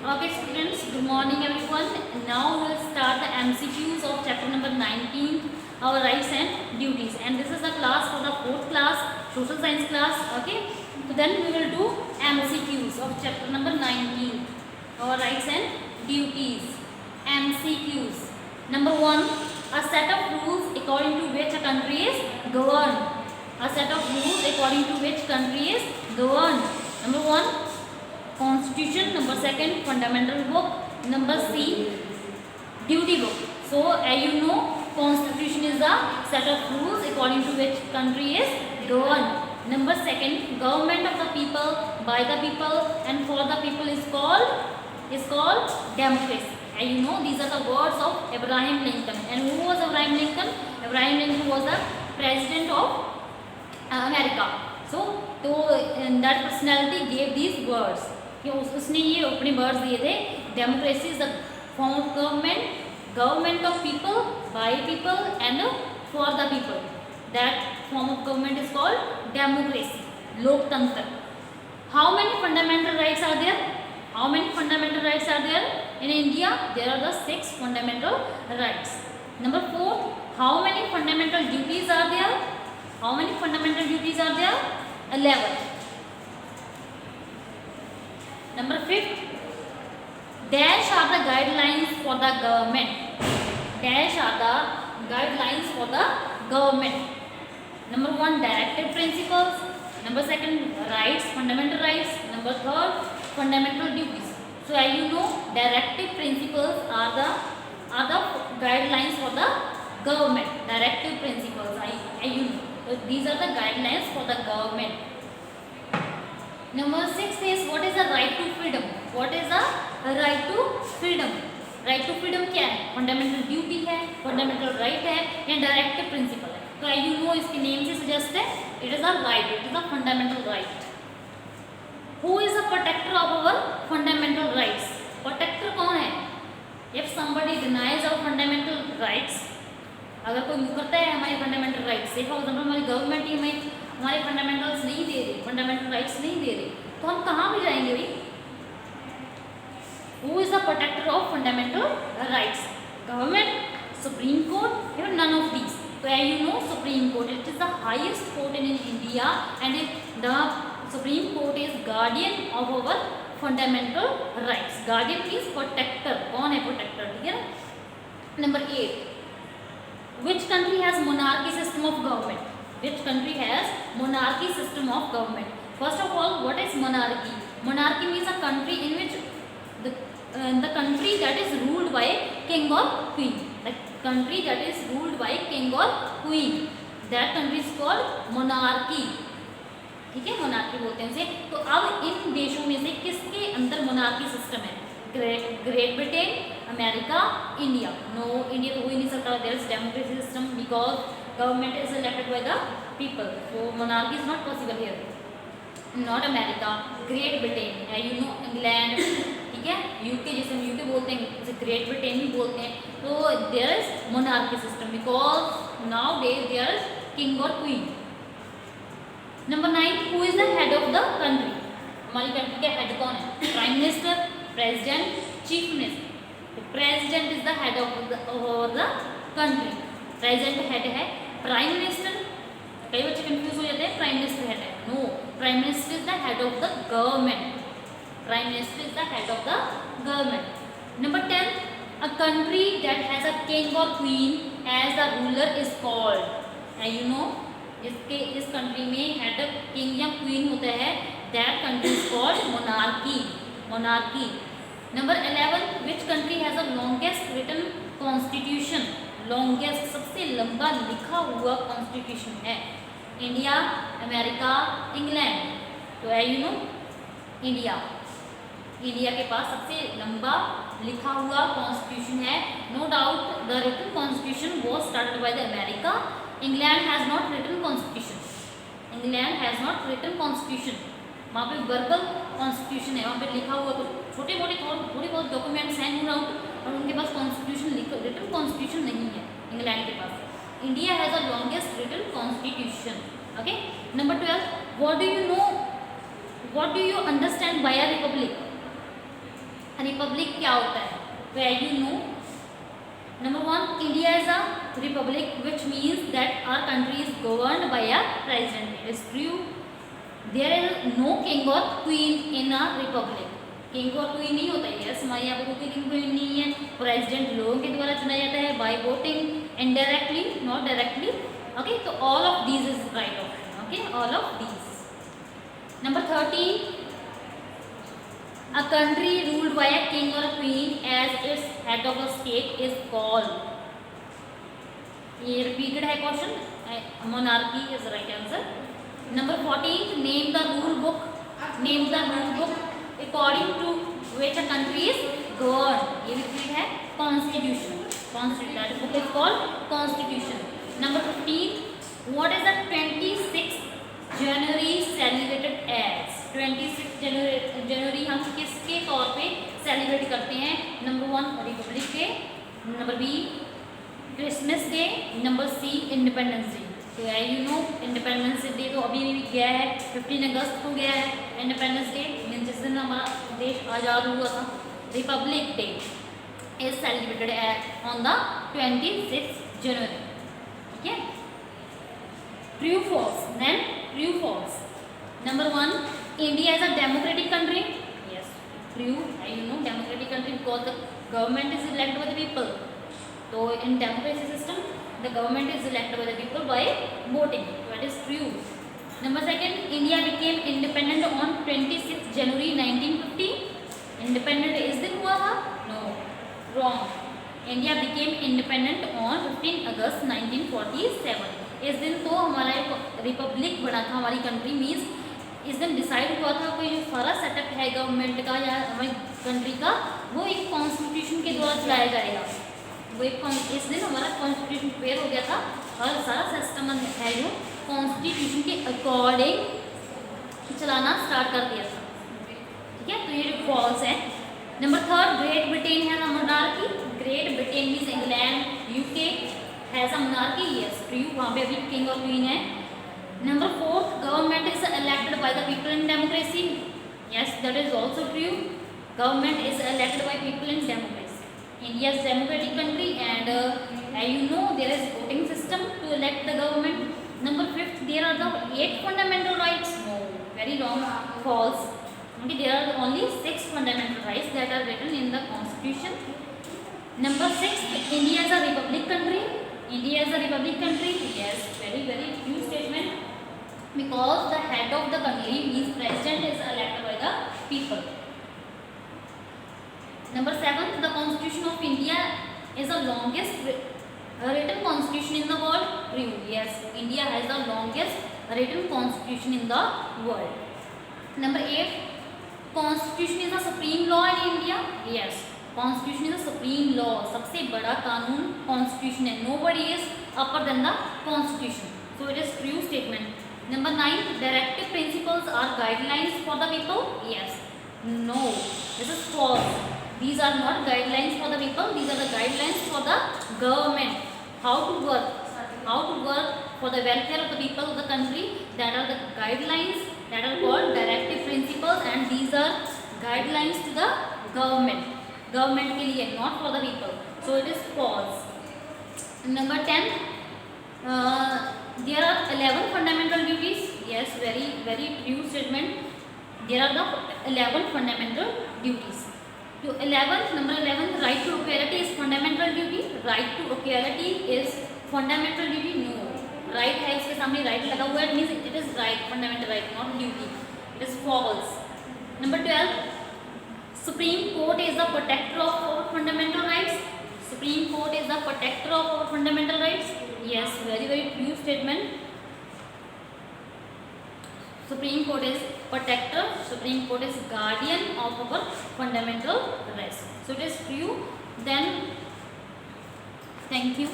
Okay, students, good morning everyone. Now we will start the MCQs of chapter number 19, our rights and duties. And this is the class for the 4th class, social science class. Okay, so then we will do MCQs of chapter number 19, our rights and duties. MCQs. Number 1, a set of rules according to which a country is governed. A set of rules according to which country is governed. Number 1, Constitution. Number 2, fundamental book. Number C, duty book. So as you know, Constitution is a set of rules according to which country is governed. Number 2, government of the people, by the people and for the people is called democracy. And you know, these are the words of Abraham Lincoln. And who was Abraham Lincoln? Abraham Lincoln was the president of America. So that personality gave these words. कि उसने ये अपने words दिए थे. Democracy is the form of government of people, by people and for the people. That form of government is called democracy, लोकतंत्र. How many fundamental rights are there? How many fundamental rights are there in India? There are the 6 fundamental rights. Number 4, how many fundamental duties are there? How many fundamental duties are there? 11. Number 5, dash are the guidelines for the government. Dash are the guidelines for the government. Number 1, directive principles. Number 2, rights, fundamental rights. Number 3, fundamental duties. So as you know, directive principles are the guidelines for the government. Directive principles, as you know. So these are the guidelines for the government. Number 6 is, what is the right to freedom? What is the right to freedom? Right to freedom क्या है? Fundamental duty है, fundamental right है या directive principle है? तो you know, इसके name से suggest है, it is a right, it is a fundamental right. Who is a protector of our fundamental rights? Protector कौन है? If somebody denies our fundamental rights, अगर कोई मुँह करता है हमारे फंडामेंटल राइट्स से, फॉर एग्जाम्पल हमारी गवर्नमेंट ही हमारे फंडामेंटल्स नहीं दे रही, फंडामेंटल राइट्स नहीं दे रही, तो हम कहाँ भी जाएंगे भाई? Who is the protector of fundamental rights? Government, supreme court, या नन ऑफ दीज? तो you know, supreme court, it is the highest court in India and the supreme court is guardian of our fundamental rights. Guardian means protector. कौन है protector? ठीक है. Number 8, which country has monarchy system of government? Which country has monarchy system of government? First of all, what is monarchy? Monarchy means a country in which the country that is ruled by king or queen. The country that is ruled by king or queen, that country is called monarchy. ठीक है, monarchy बोलते हैं उसे. तो अब इन देशों में से किसके अंदर मोनार्की सिस्टम है? Great Britain, America, India. No, India तो हो ही नहीं सकता. There is democracy system because government is elected by the people. So monarchy is not possible here. Not America, great Britain है, यू नो, इंग्लैंड, ठीक है, UK, जैसे हम यूके बोलते हैं, जैसे ग्रेट ब्रिटेन भी बोलते हैं. तो there is monarchy system because nowadays there is king और queen. Number 9, who is the head of the country? हमारी कंट्री के हेड कौन है? Prime minister, president, chief minister. President is the head of the country. President head है. Prime minister, कई बच्चे confuse हो जाते हैं, प्राइम मिनिस्टर हेड है. No, prime minister is the head of the government. Prime minister is the head of the government. Number 10, a country that has a king और queen as the ruler is called. You know, इस country में head king या queen होता है, that country is called monarchy. Monarchy. Number 11, which country has a longest written constitution? Longest, सबसे लंबा लिखा हुआ कॉन्स्टिट्यूशन है. India, America, England. तो यू नो, इंडिया. इंडिया के पास सबसे लंबा लिखा हुआ कॉन्स्टिट्यूशन है. No doubt the written constitution was started by the America. England has not written constitution. England has not written constitution. वहाँ पे वर्बल कॉन्स्टिट्यूशन है, वहाँ पे लिखा हुआ कुछ छोटे मोटे थोड़ी बहुत डॉक्यूमेंट्स हैं, नो डाउट, और उनके पास कॉन्स्टिट्यूशन रिटन कॉन्स्टिट्यूशन नहीं है इंग्लैंड के पास. India has a longest written constitution. Okay. Number 12, what do you understand by a republic? Republic क्या होता है? तो you know, number 1, India is a republic which means that our country is governed by a president. It is true. There is no king और queen in a republic. King और queen नहीं होता है. Yes, हमारे यहाँ पर कोई king queen नहीं है. प्रेसिडेंट लोगों के द्वारा चुना जाता है by voting, indirectly, not directly. Okay, तो all of these is right option. Okay, all of these. Number 13, a country ruled by a king or a queen as its head of a state is called. ये repeated है question. Monarchy is the right answer. Number 14, name the rule book. Name the rule book according to which a country is governed. ये repeat है. Constitution. Constitution. That book is called Constitution. Number 15, what is the 26th January celebrated as? 26 जनवरी हम किसके तौर पे celebrate करते हैं? Number 1, republic day. Number B, Christmas day. Number C, independence day. तो यू नो, इंडिपेंडेंस डे तो अभी भी गया है, 15 अगस्त को गया है. इंडिपेंडेंस डे मीन्स जिस दिन हमारा देश आज़ाद हुआ था. Republic day is celebrated on the 26 January. ठीक है. True false. Then true false. Number 1, India is a democratic country. Yes, true. You know, democratic country because the government is elected by the people. So in democracy system, the government is elected by the people by voting. That is true. Number 2, India became independent on 26 January 1950. Independent इस दिन हुआ था? No, wrong. India became independent on 15 अगस्त 1947. इस दिन तो हमारा Republic बना था. हमारी कंट्री मीन्स इस दिन डिसाइड हुआ था कि जो सारा सेटअप है गवर्नमेंट का या हमारी कंट्री का, वो एक कॉन्स्टिट्यूशन के द्वारा चलाया जाएगा. वो एक इस दिन हमारा कॉन्स्टिट्यूशन प्रिपेयर हो गया था और सारा सिस्टम है जो कॉन्स्टिट्यूशन के अकॉर्डिंग चलाना स्टार्ट कर दिया था. ठीक है, तो ये जो फॉल्स है. नंबर 3, ग्रेट ब्रिटेन है monarchy. Great Britain means England, UK has a monarchy. Yes, true. वहाँ पे अभी किंग और क्वीन है. Number 4, government is elected by the people in democracy. Yes, that is also true. Government is elected by people in democracy. India is a democratic country and you know there is voting system to elect the government. Number 5, there are the 8 fundamental rights. No, very wrong. False. Okay, there are only 6 fundamental rights that are written in the constitution. Number 6, India is a republic country. India is a republic country. Yes, very true statement. Because the head of the country means president is elected by the people. Number 7, the constitution of India is the longest written constitution in the world. True. Yes, India has the longest written constitution in the world. Number 8, constitution is the supreme law in India. Yes, constitution is the supreme law. सबसे बड़ा कानून constitution है. Nobody is upper than the constitution. So it is true statement. Number 9, directive principles are guidelines for the people. Yes, no, this is false. These are not guidelines for the people. These are the guidelines for the government. How to work for the welfare of the people of the country. That are the guidelines that are called directive principles, and these are guidelines to the government के लिए, not for the people. So it is false. Number 10, there are 11 fundamental duties. Yes, very true statement. There are the 11 fundamental duties. So 11th, number 11, right to equality is fundamental duty. Right to equality is fundamental duty. No, right है इसके सामने right लगा हुआ है, means it is right, fundamental right, not duty. It is false. Number 12, Supreme Court is the protector of our fundamental rights. Supreme Court is the protector of our fundamental rights. Yes, very true statement. Supreme Court is protector. Supreme Court is guardian of our fundamental rights. So it is true. Then, thank you.